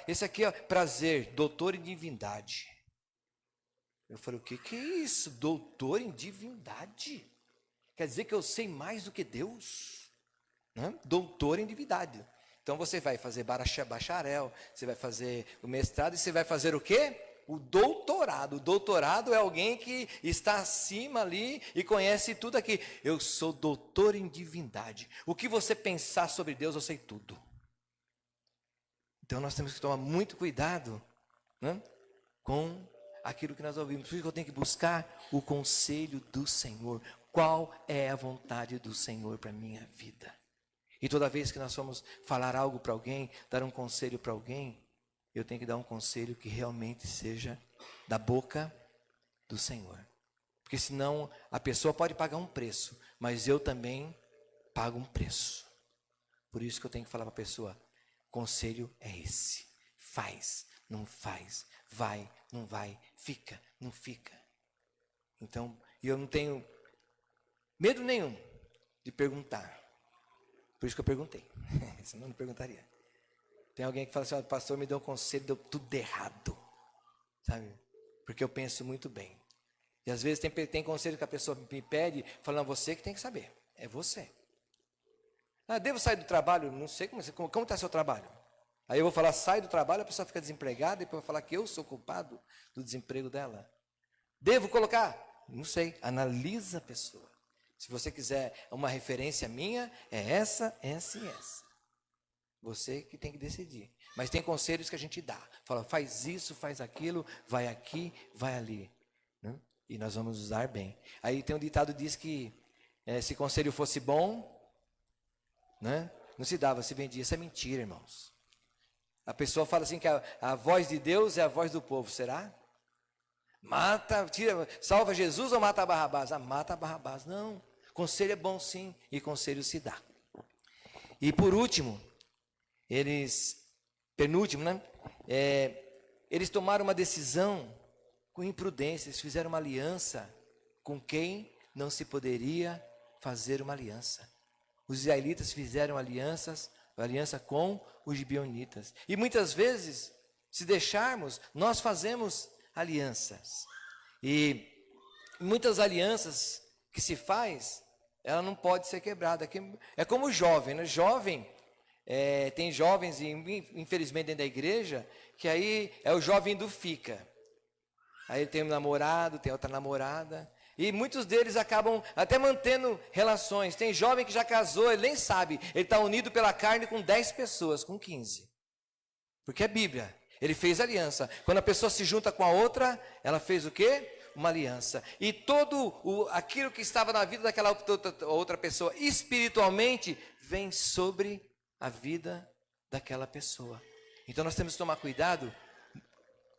Esse aqui é prazer, doutor em divindade. Eu falei, o que é isso? Doutor em divindade? Quer dizer que eu sei mais do que Deus? Né? Doutor em divindade. Então você vai fazer bacharel, você vai fazer o mestrado e você vai fazer o quê? O doutorado. O doutorado é alguém que está acima ali e conhece tudo aqui. Eu sou doutor em divindade. O que você pensar sobre Deus, eu sei tudo. Então nós temos que tomar muito cuidado, né, com aquilo que nós ouvimos. Por isso que eu tenho que buscar o conselho do Senhor. Qual é a vontade do Senhor para a minha vida? E toda vez que nós formos falar algo para alguém, dar um conselho para alguém, eu tenho que dar um conselho que realmente seja da boca do Senhor. Porque senão a pessoa pode pagar um preço, mas eu também pago um preço. Por isso que eu tenho que falar para a pessoa, conselho é esse. Faz, não faz, vai, não vai, fica, não fica. Então, eu não tenho medo nenhum de perguntar. Por isso que eu perguntei. Senão eu não perguntaria. Tem alguém que fala assim, pastor, me deu um conselho, deu tudo errado. Sabe? Porque eu penso muito bem. E às vezes tem conselho que a pessoa me pede, falando, você que tem que saber. É você. Devo sair do trabalho? Não sei como está seu trabalho. Aí eu vou falar, sai do trabalho, a pessoa fica desempregada, e depois eu vou falar que eu sou culpado do desemprego dela. Devo colocar? Não sei. Analisa a pessoa. Se você quiser uma referência minha, é essa, essa e essa. Você que tem que decidir. Mas tem conselhos que a gente dá. Fala, faz isso, faz aquilo, vai aqui, vai ali. Né? E nós vamos usar bem. Aí tem um ditado que diz que se conselho fosse bom, né, não se dava, se vendia. Isso é mentira, irmãos. A pessoa fala assim que a voz de Deus é a voz do povo. Será? Salva Jesus ou mata Barrabás? Mata Barrabás. Não. Conselho é bom sim, e conselho se dá. E por último, penúltimo, né? Eles tomaram uma decisão com imprudência, eles fizeram uma aliança com quem não se poderia fazer uma aliança. Os israelitas fizeram aliança com os gibeonitas. E muitas vezes, se deixarmos, nós fazemos alianças. E muitas alianças que se faz, ela não pode ser quebrada. É como o jovem, né? Tem jovens, infelizmente dentro da igreja, que aí é o jovem do fica. Aí ele tem um namorado, tem outra namorada. E muitos deles acabam até mantendo relações. Tem jovem que já casou, ele nem sabe. Ele está unido pela carne com 10 pessoas, com 15. Porque é Bíblia. Ele fez aliança. Quando a pessoa se junta com a outra, ela fez o quê? Uma aliança. E aquilo que estava na vida daquela outra pessoa, espiritualmente, vem sobre a vida daquela pessoa. Então nós temos que tomar cuidado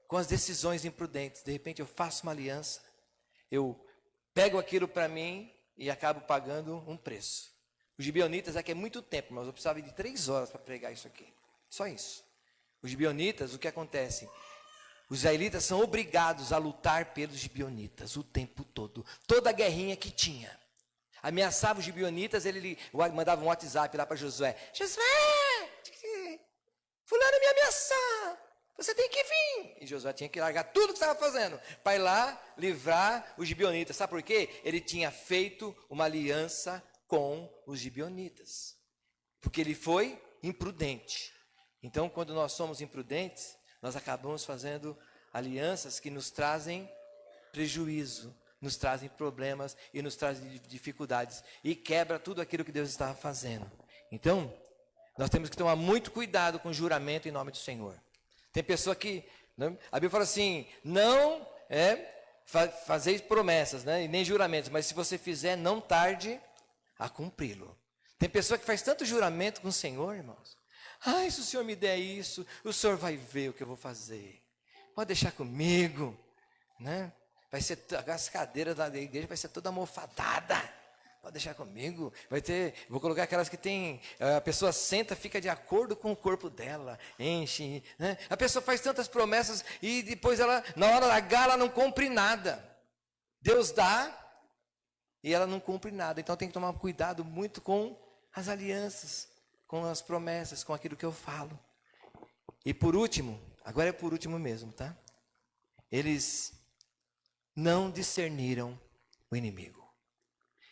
com as decisões imprudentes. De repente eu faço uma aliança, eu pego aquilo para mim e acabo pagando um preço. Os gibeonitas, aqui é muito tempo, mas eu precisava de 3 horas para pregar isso aqui. Só isso. Os gibeonitas, o que acontece? Os israelitas são obrigados a lutar pelos gibeonitas o tempo todo. Toda a guerrinha que tinha. Ameaçava os gibeonitas, ele mandava um WhatsApp lá para Josué. Josué, fulano me ameaçou, você tem que vir. E Josué tinha que largar tudo que estava fazendo para ir lá livrar os gibeonitas. Sabe por quê? Ele tinha feito uma aliança com os gibeonitas. Porque ele foi imprudente. Então, quando nós somos imprudentes, nós acabamos fazendo alianças que nos trazem prejuízo, nos trazem problemas e nos trazem dificuldades. E quebra tudo aquilo que Deus estava fazendo. Então, nós temos que tomar muito cuidado com o juramento em nome do Senhor. Tem pessoa que, né, a Bíblia fala assim, não fazeis promessas, né, e nem juramentos, mas se você fizer, não tarde a cumpri-lo. Tem pessoa que faz tanto juramento com o Senhor, irmãos. Ai, se o Senhor me der isso, o Senhor vai ver o que eu vou fazer. Pode deixar comigo, né? Vai ser, as cadeiras da igreja vai ser toda almofadada. Pode deixar comigo. Vou colocar aquelas que tem, a pessoa senta, fica de acordo com o corpo dela, enche, né? A pessoa faz tantas promessas e depois ela, na hora da gala, não cumpre nada. Deus dá e ela não cumpre nada. Então tem que tomar cuidado muito com as alianças, com as promessas, com aquilo que eu falo. E por último, agora é por último mesmo, tá? Eles não discerniram o inimigo.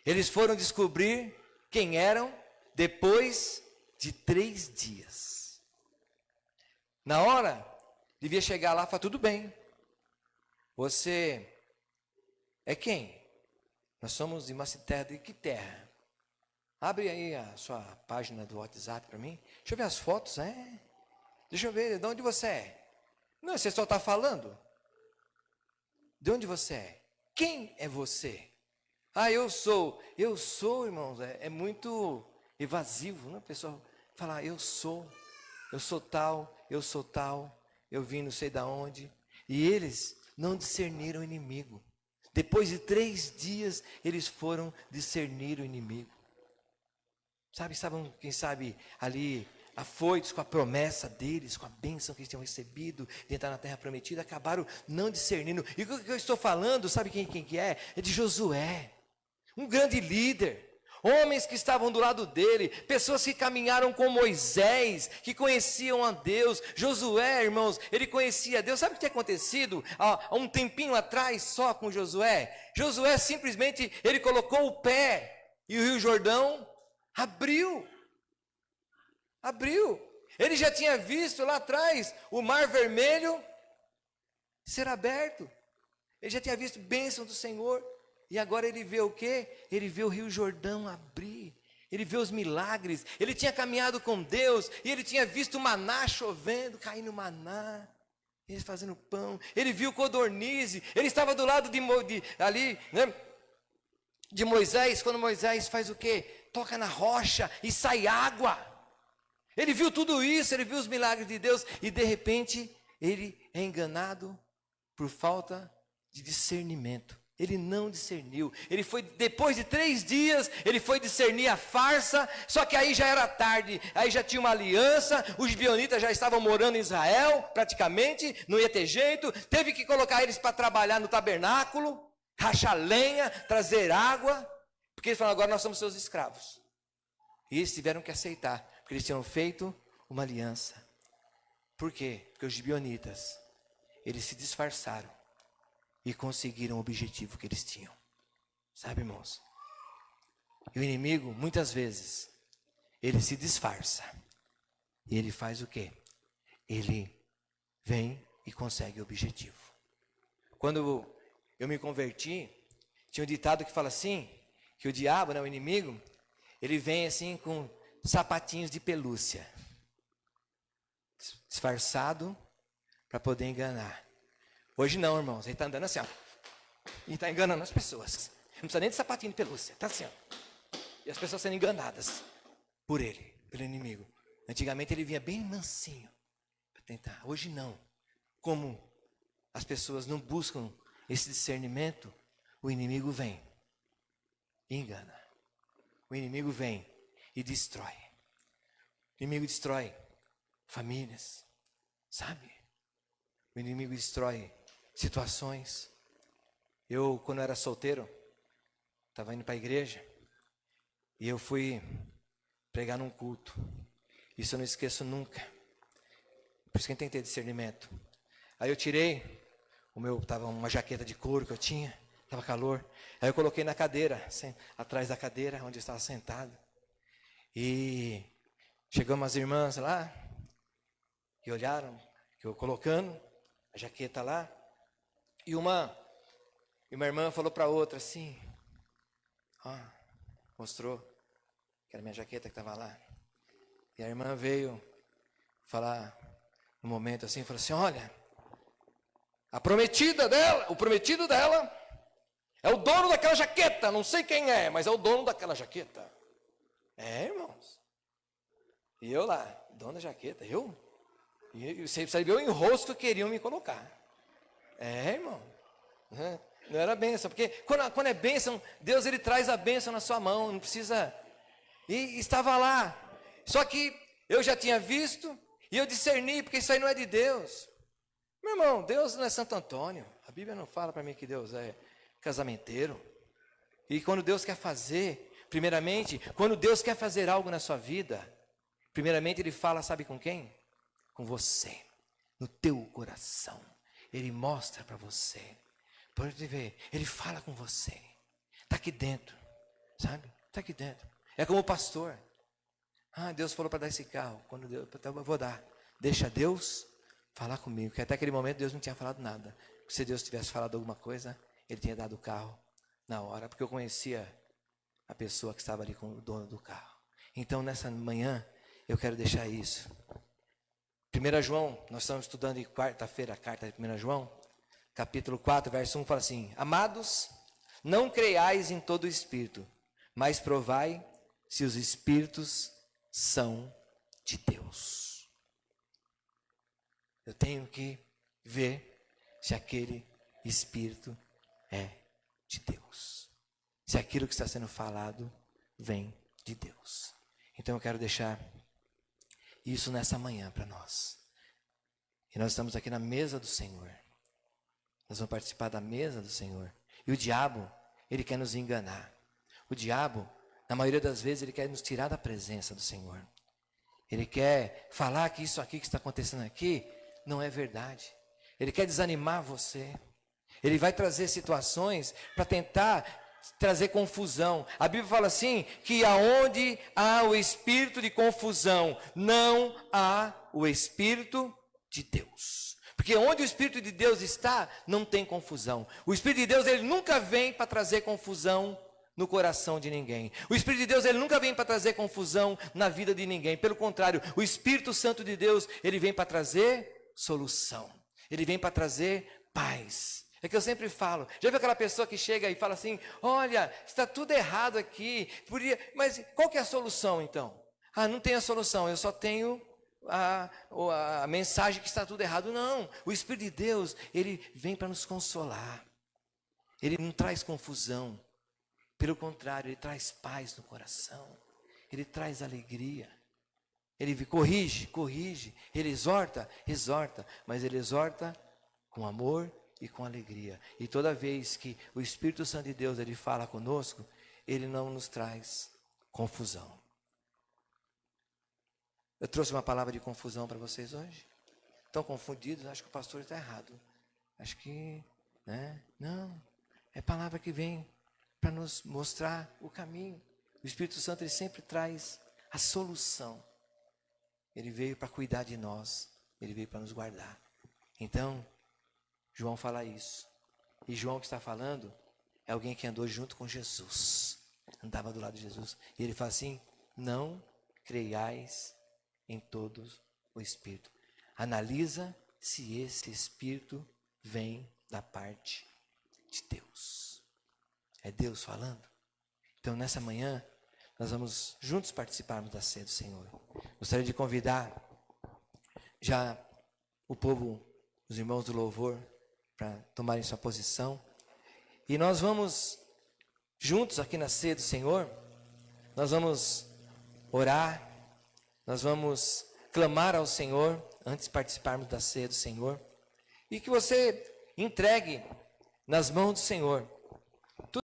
Eles foram descobrir quem eram depois de 3 dias. Na hora, devia chegar lá e falar, tudo bem. Você é quem? Nós somos de uma terra, de que terra? Abre aí a sua página do WhatsApp para mim. Deixa eu ver as fotos, Deixa eu ver, de onde você é? Não, você só está falando. De onde você é? Quem é você? Eu sou, irmãos, é muito evasivo, né? A pessoa fala, eu sou tal, eu vim não sei da onde. E eles não discerniram o inimigo. Depois de 3 dias, eles foram discernir o inimigo. Estavam, quem sabe, ali, afoitos com a promessa deles, com a bênção que eles tinham recebido de entrar na terra prometida, acabaram não discernindo. E o que eu estou falando, sabe quem que é? É de Josué, um grande líder, homens que estavam do lado dele, pessoas que caminharam com Moisés, que conheciam a Deus. Josué, irmãos, ele conhecia a Deus. Sabe o que tinha acontecido há um tempinho atrás só com Josué? Josué simplesmente, ele colocou o pé e o Rio Jordão abriu. Ele já tinha visto lá atrás o Mar Vermelho ser aberto. Ele já tinha visto bênção do Senhor. E agora ele vê o quê? Ele vê o Rio Jordão abrir. Ele vê os milagres. Ele tinha caminhado com Deus. E ele tinha visto o maná chovendo, caindo maná. Eles fazendo pão. Ele viu codornize. Ele estava do lado ali, né, de Moisés. Quando Moisés faz o quê? Toca na rocha e sai água. Ele viu tudo isso. Ele viu os milagres de Deus. E de repente ele é enganado por falta de discernimento. Ele não discerniu. Ele foi, depois de 3 dias, ele foi discernir a farsa. Só que aí já era tarde. Aí já tinha uma aliança. Os gibeonitas já estavam morando em Israel, praticamente. Não ia ter jeito. Teve que colocar eles para trabalhar no tabernáculo, rachar lenha, trazer água. Porque eles falaram, agora nós somos seus escravos. E eles tiveram que aceitar, porque eles tinham feito uma aliança. Por quê? Porque os gibeonitas, eles se disfarçaram e conseguiram o objetivo que eles tinham. Sabe, irmãos? E o inimigo, muitas vezes, ele se disfarça. E ele faz o quê? Ele vem e consegue o objetivo. Quando eu me converti, tinha um ditado que fala assim, que o diabo, né, o inimigo, ele vem assim com sapatinhos de pelúcia, disfarçado para poder enganar. Hoje não, irmãos, ele está andando assim, ó, e está enganando as pessoas. Não precisa nem de sapatinho de pelúcia, está assim, ó. E as pessoas sendo enganadas por ele, pelo inimigo. Antigamente ele vinha bem mansinho para tentar. Hoje não. Como as pessoas não buscam esse discernimento, o inimigo vem e engana. O inimigo vem e destrói. O inimigo destrói famílias, sabe? O inimigo destrói situações. Eu, quando era solteiro, estava indo para a igreja e eu fui pregar num culto. Isso eu não esqueço nunca. Por isso que eu tenho que ter discernimento. Aí eu tirei tava uma jaqueta de couro que eu tinha, estava calor. Aí eu coloquei na cadeira, atrás da cadeira onde eu estava sentado. E chegamos as irmãs lá e olharam eu colocando a jaqueta lá. E uma irmã falou para outra assim, ó, mostrou que era minha jaqueta que estava lá. E a irmã veio falar no momento assim, falou assim, olha, a prometida dela, o prometido dela é o dono daquela jaqueta, não sei quem é, mas é o dono daquela jaqueta. É, irmãos. E eu lá, dono da jaqueta, eu? E você sabia o enrosco que queriam me colocar. É, irmão. Não era bênção, porque quando é bênção, Deus ele traz a bênção na sua mão, não precisa. E estava lá. Só que eu já tinha visto e eu discerni, porque isso aí não é de Deus. Meu irmão, Deus não é Santo Antônio. A Bíblia não fala para mim que Deus é casamenteiro. E quando Deus quer fazer, primeiramente, quando Deus quer fazer algo na sua vida, primeiramente Ele fala, sabe com quem? Com você, no teu coração. Ele mostra para você. Pode ver, Ele fala com você. Está aqui dentro, sabe? Está aqui dentro. É como o pastor. Deus falou para dar esse carro. Quando Deus, então eu vou dar. Deixa Deus falar comigo. Porque até aquele momento Deus não tinha falado nada. Se Deus tivesse falado alguma coisa, Ele tinha dado o carro na hora. Porque eu conhecia a pessoa que estava ali com o dono do carro. Então nessa manhã, eu quero deixar isso. 1 João, nós estamos estudando em quarta-feira a carta de 1 João, capítulo 4, verso 1, fala assim, amados, não creiais em todo o espírito, mas provai se os espíritos são de Deus. Eu tenho que ver se aquele espírito é de Deus. Se aquilo que está sendo falado vem de Deus. Então eu quero deixar isso nessa manhã para nós. E nós estamos aqui na mesa do Senhor. Nós vamos participar da mesa do Senhor. E o diabo, ele quer nos enganar. O diabo Na maioria das vezes ele quer nos tirar da presença do Senhor. Ele quer falar que isso aqui que está acontecendo aqui não é verdade. Ele quer desanimar você. Ele vai trazer situações para tentar trazer confusão. A Bíblia fala assim, que aonde há o espírito de confusão, não há o Espírito de Deus. Porque onde o Espírito de Deus está, não tem confusão. O Espírito de Deus, ele nunca vem para trazer confusão no coração de ninguém. O Espírito de Deus, ele nunca vem para trazer confusão na vida de ninguém. Pelo contrário, o Espírito Santo de Deus, ele vem para trazer solução. Ele vem para trazer paz. É que eu sempre falo, já viu aquela pessoa que chega e fala assim, olha, está tudo errado aqui, mas qual que é a solução então? Ah, não tem a solução, eu só tenho a mensagem que está tudo errado. Não, o Espírito de Deus, ele vem para nos consolar. Ele não traz confusão. Pelo contrário, ele traz paz no coração. Ele traz alegria. Ele corrige. Ele exorta, mas ele exorta com amor e com alegria. E toda vez que o Espírito Santo de Deus ele fala conosco, ele não nos traz confusão. Eu trouxe uma palavra de confusão para vocês hoje. Estão confundidos? Acho que o pastor está errado. Acho que, né? Não, é palavra que vem para nos mostrar o caminho. O Espírito Santo ele sempre traz a solução. Ele veio para cuidar de nós. Ele veio para nos guardar. Então, João fala isso. E João que está falando é alguém que andou junto com Jesus. Andava do lado de Jesus. E ele fala assim, não creiais em todos o Espírito. Analisa se esse Espírito vem da parte de Deus. É Deus falando? Então nessa manhã, nós vamos juntos participarmos da ceia do Senhor. Gostaria de convidar já o povo, os irmãos do louvor, para tomarem sua posição. E nós vamos juntos aqui na ceia do Senhor, nós vamos orar, nós vamos clamar ao Senhor, antes de participarmos da ceia do Senhor. E que você entregue nas mãos do Senhor